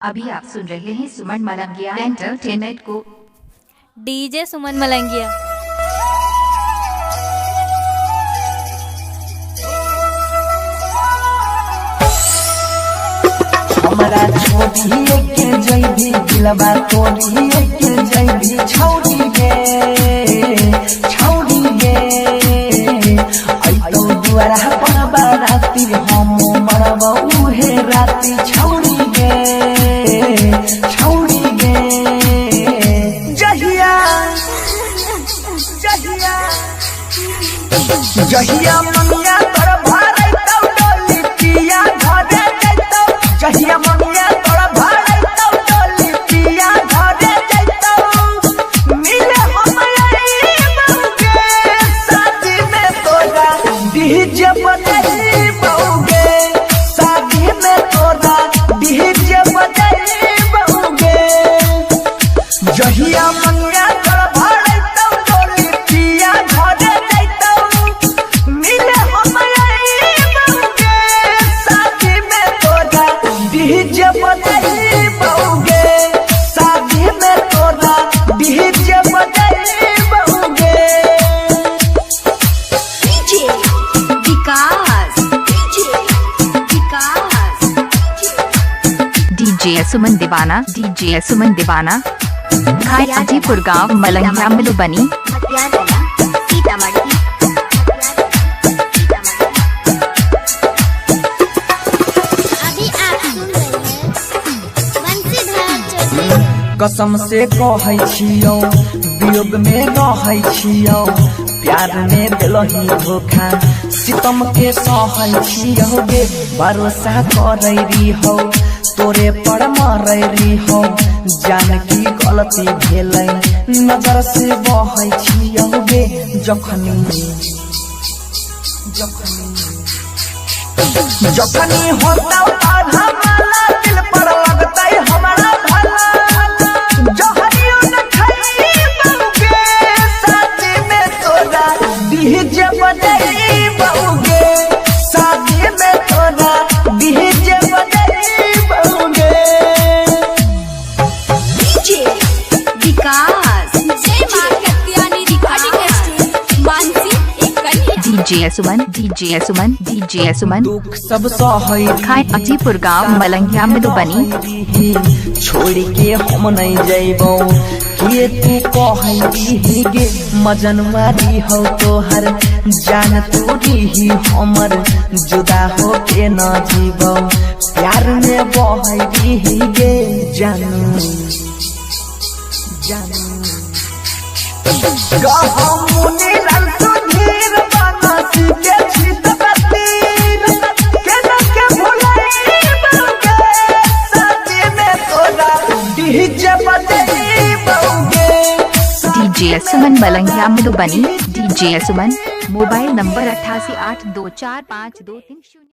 अभी आप सुन रहे हैं सुमन मलंगिया एंटरटेनमेंट को। डीजे सुमन मलंगिया। हमरा छोड़ी के जइबी दिलवा तोड़ी के जइबी छौड़ी गे आई तो दुआरा पर बाराती हम मरब उहे राती छौड़ी गे जहिया मंगिया तोर भरै तौ डोली पिया घरे जैतौ जहिया मंगिया तोर भरै तौ डोली पिया घरे जैतौ मिले हम बउगे शादी में तोरा डीजे बजै बउगे शादी में तोरा डीजे बजै बउगे जहिया मंगिया तोर भरै तौ डोली पिया घरे डीजे बजाई बउगे शादी में तोरा डीजे बजाई बउगे। डीजे विकास डीजे सुमन दीवाना खाई हाजीपुर गांव मलंगिया मधुबनी। कसम से कहै छियौ वियोग में रहै छियौ प्यार में दिलही धोखा सितम के सहै छियौ गे भरोसा करै रहियौ तोरे पर मरै रहियौ जान की गलती भेलै नजर से बहै छियौ गे जखनी होता आधा माला दिल पर लगतै हमरा भला डीजे बजाई बउगे शादी में तोरा डीजे बजाई बउगे। डीजे विकास डीजे सुमन दुख सब सहै खाई हाजीपुर गांव मलंगिया मधुबनी। छोड़ के हम नहीं जइबौ के तू कहै गे मजनवारी हो तोहर जान तोरी हमर जुदा हो के न जीबौ प्यार में बहै गे जानू गहमुनी रल सुधीर बनस के छित बतीर केना के भुलाई बउगे शादी में तोरा डीजे बजाई बउगे। डीजे सुमन मलंगिया मधुबनी। डीजे सुमन मोबाइल नंबर 88824523